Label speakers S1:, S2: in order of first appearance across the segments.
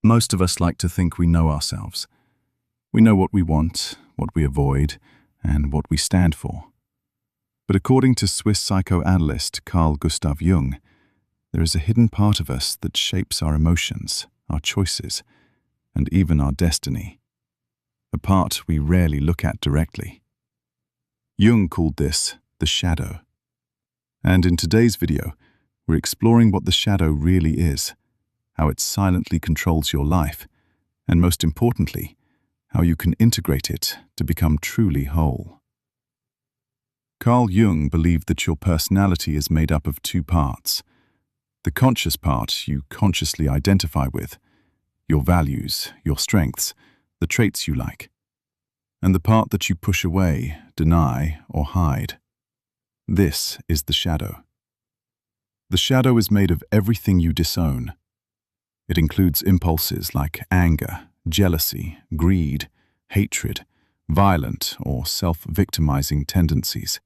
S1: Most of us like to think we know ourselves. We know what we want, what we avoid, and what we stand for. But according to Swiss psychoanalyst Carl Gustav Jung, there is a hidden part of us that shapes our emotions, our choices, and even our destiny. A part we rarely look at directly. Jung called this the shadow. And in today's video, we're exploring what the shadow really is, how it silently controls your life, and most importantly, how you can integrate it to become truly whole. Carl Jung believed that your personality is made up of two parts. The conscious part you consciously identify with, your values, your strengths, the traits you like, and the part that you push away, deny, or hide. This is the shadow. The shadow is made of everything you disown. It includes impulses like anger, jealousy, greed, hatred, violent or self-victimizing tendencies,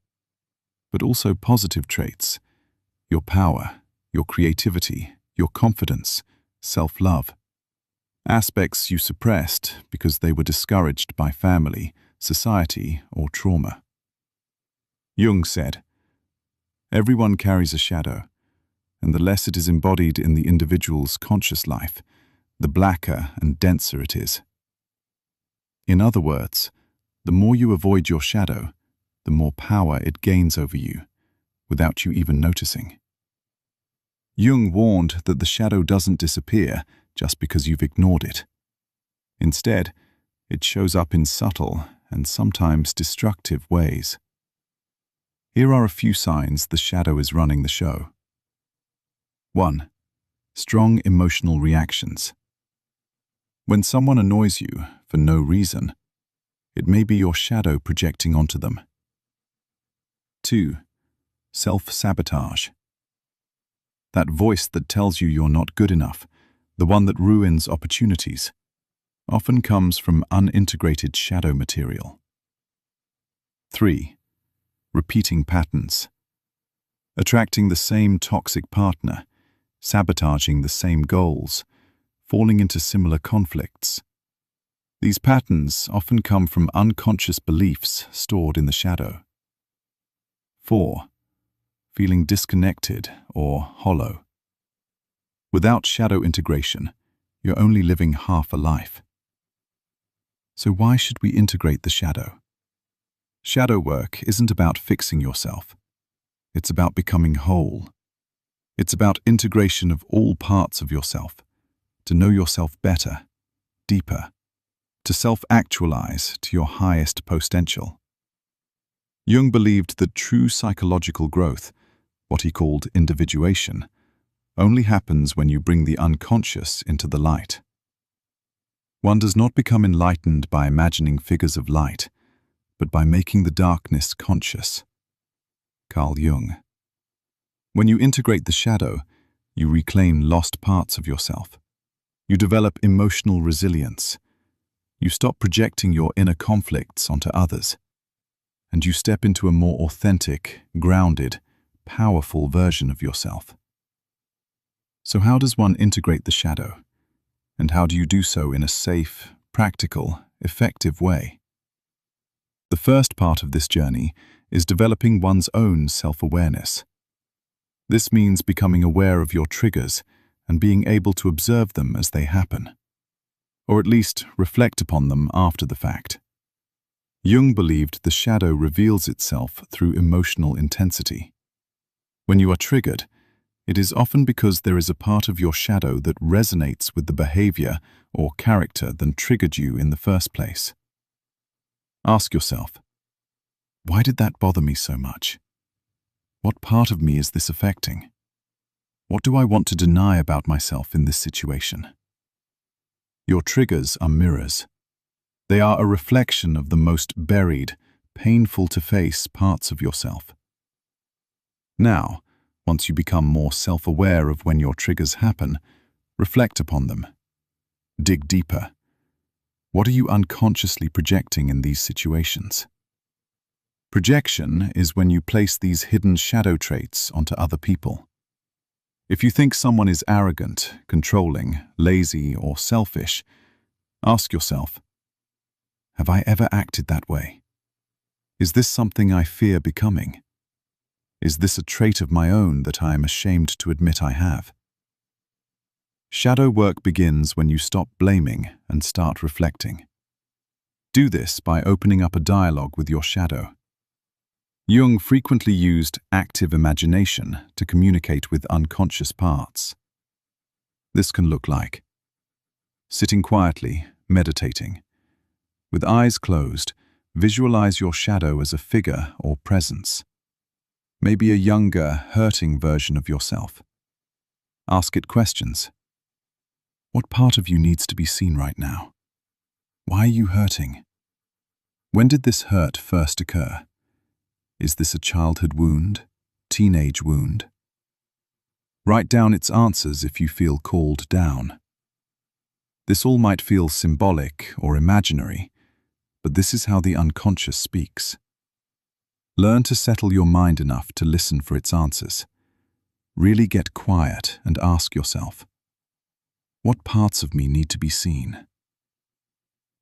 S1: but also positive traits, your power, your creativity, your confidence, self-love. Aspects you suppressed because they were discouraged by family, society, or trauma. Jung said, "Everyone carries a shadow, and the less it is embodied in the individual's conscious life, the blacker and denser it is." In other words, the more you avoid your shadow, the more power it gains over you, without you even noticing. Jung warned that the shadow doesn't disappear just because you've ignored it. Instead, it shows up in subtle and sometimes destructive ways. Here are a few signs the shadow is running the show. 1. Strong emotional reactions. When someone annoys you for no reason, it may be your shadow projecting onto them. 2. Self-sabotage. That voice that tells you you're not good enough, the one that ruins opportunities, often comes from unintegrated shadow material. 3. Repeating patterns. Attracting the same toxic partner, sabotaging the same goals, falling into similar conflicts. These patterns often come from unconscious beliefs stored in the shadow. 4. Feeling disconnected or hollow. Without shadow integration, you're only living half a life. So why should we integrate the shadow? Shadow work isn't about fixing yourself. It's about becoming whole. It's about integration of all parts of yourself, to know yourself better, deeper, to self-actualize to your highest potential. Jung believed that true psychological growth, what he called individuation, only happens when you bring the unconscious into the light. One does not become enlightened by imagining figures of light, but by making the darkness conscious. Carl Jung. When you integrate the shadow, you reclaim lost parts of yourself. You develop emotional resilience. You stop projecting your inner conflicts onto others. And you step into a more authentic, grounded, powerful version of yourself. So how does one integrate the shadow? And how do you do so in a safe, practical, effective way? The first part of this journey is developing one's own self-awareness. This means becoming aware of your triggers and being able to observe them as they happen, or at least reflect upon them after the fact. Jung believed the shadow reveals itself through emotional intensity. When you are triggered, it is often because there is a part of your shadow that resonates with the behavior or character that triggered you in the first place. Ask yourself, why did that bother me so much? What part of me is this affecting? What do I want to deny about myself in this situation? Your triggers are mirrors. They are a reflection of the most buried, painful to face parts of yourself. Now, once you become more self-aware of when your triggers happen, reflect upon them. Dig deeper. What are you unconsciously projecting in these situations? Projection is when you place these hidden shadow traits onto other people. If you think someone is arrogant, controlling, lazy, or selfish, ask yourself, have I ever acted that way? Is this something I fear becoming? Is this a trait of my own that I am ashamed to admit I have? Shadow work begins when you stop blaming and start reflecting. Do this by opening up a dialogue with your shadow. Jung frequently used active imagination to communicate with unconscious parts. This can look like sitting quietly, meditating. With eyes closed, visualize your shadow as a figure or presence. Maybe a younger, hurting version of yourself. Ask it questions. What part of you needs to be seen right now? Why are you hurting? When did this hurt first occur? Is this a childhood wound? Teenage wound? Write down its answers if you feel called down. This all might feel symbolic or imaginary, but this is how the unconscious speaks. Learn to settle your mind enough to listen for its answers. Really get quiet and ask yourself, what parts of me need to be seen?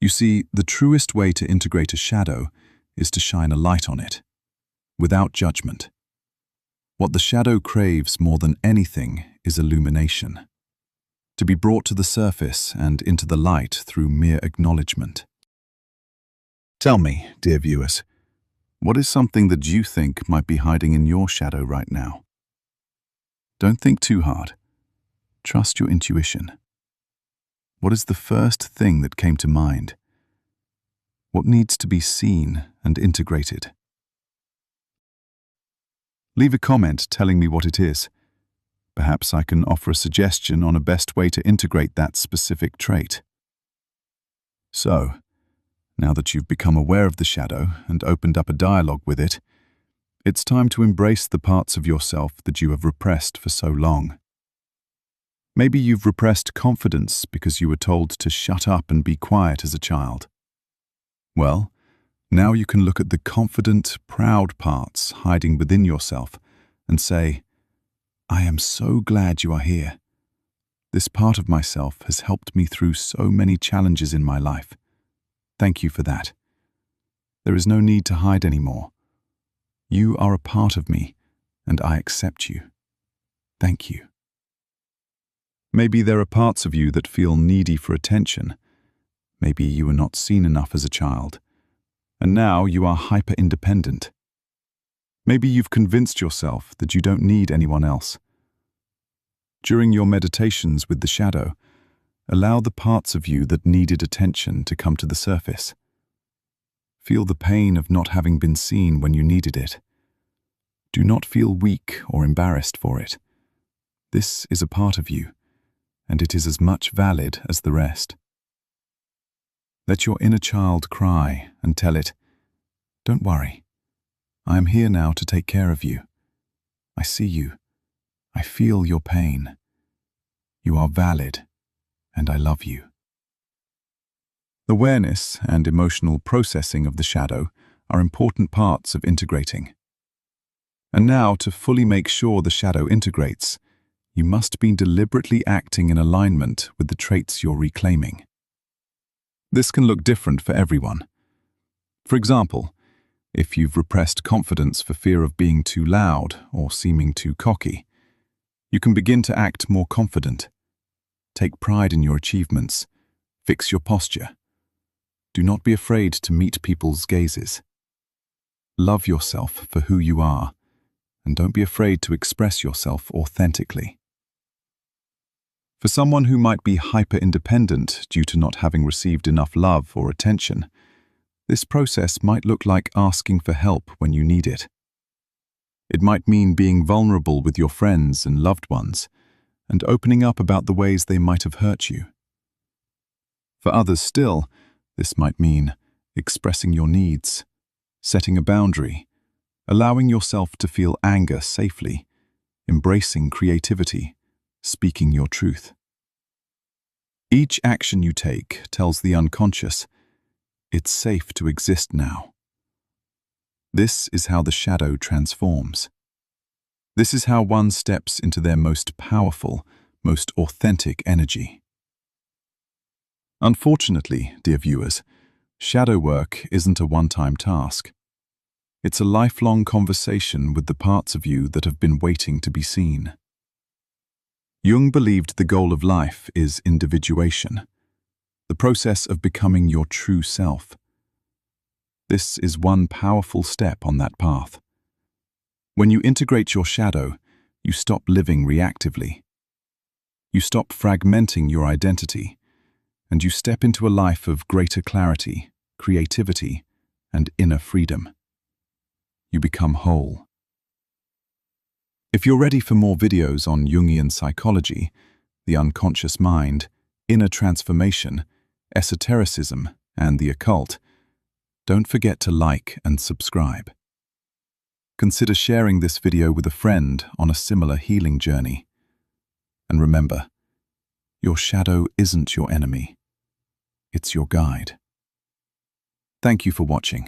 S1: You see, the truest way to integrate a shadow is to shine a light on it, without judgment. What the shadow craves more than anything is illumination, to be brought to the surface and into the light through mere acknowledgement. Tell me, dear viewers, what is something that you think might be hiding in your shadow right now? Don't think too hard. Trust your intuition. What is the first thing that came to mind? What needs to be seen and integrated? Leave a comment telling me what it is. Perhaps I can offer a suggestion on a best way to integrate that specific trait. So, now that you've become aware of the shadow and opened up a dialogue with it, it's time to embrace the parts of yourself that you have repressed for so long. Maybe you've repressed confidence because you were told to shut up and be quiet as a child. Well, now you can look at the confident, proud parts hiding within yourself and say, I am so glad you are here. This part of myself has helped me through so many challenges in my life. Thank you for that. There is no need to hide anymore. You are a part of me, and I accept you. Thank you. Maybe there are parts of you that feel needy for attention. Maybe you were not seen enough as a child, and now you are hyper-independent. Maybe you've convinced yourself that you don't need anyone else. During your meditations with the shadow, allow the parts of you that needed attention to come to the surface. Feel the pain of not having been seen when you needed it. Do not feel weak or embarrassed for it. This is a part of you, and it is as much valid as the rest. Let your inner child cry and tell it, don't worry. I am here now to take care of you. I see you. I feel your pain. You are valid, and I love you. Awareness and emotional processing of the shadow are important parts of integrating. And now, to fully make sure the shadow integrates, you must be deliberately acting in alignment with the traits you're reclaiming. This can look different for everyone. For example, if you've repressed confidence for fear of being too loud or seeming too cocky, you can begin to act more confident. Take pride in your achievements. Fix your posture. Do not be afraid to meet people's gazes. Love yourself for who you are, and don't be afraid to express yourself authentically. For someone who might be hyper-independent due to not having received enough love or attention, this process might look like asking for help when you need it. It might mean being vulnerable with your friends and loved ones, and opening up about the ways they might have hurt you. For others still, this might mean expressing your needs, setting a boundary, allowing yourself to feel anger safely, embracing creativity, speaking your truth. Each action you take tells the unconscious, it's safe to exist now. This is how the shadow transforms. This is how one steps into their most powerful, most authentic energy. Unfortunately, dear viewers, shadow work isn't a one-time task. It's a lifelong conversation with the parts of you that have been waiting to be seen. Jung believed the goal of life is individuation, the process of becoming your true self. This is one powerful step on that path. When you integrate your shadow, you stop living reactively. You stop fragmenting your identity, and you step into a life of greater clarity, creativity, and inner freedom. You become whole. If you're ready for more videos on Jungian psychology, the unconscious mind, inner transformation, esotericism, and the occult, don't forget to like and subscribe. Consider sharing this video with a friend on a similar healing journey. And remember, your shadow isn't your enemy. It's your guide. Thank you for watching.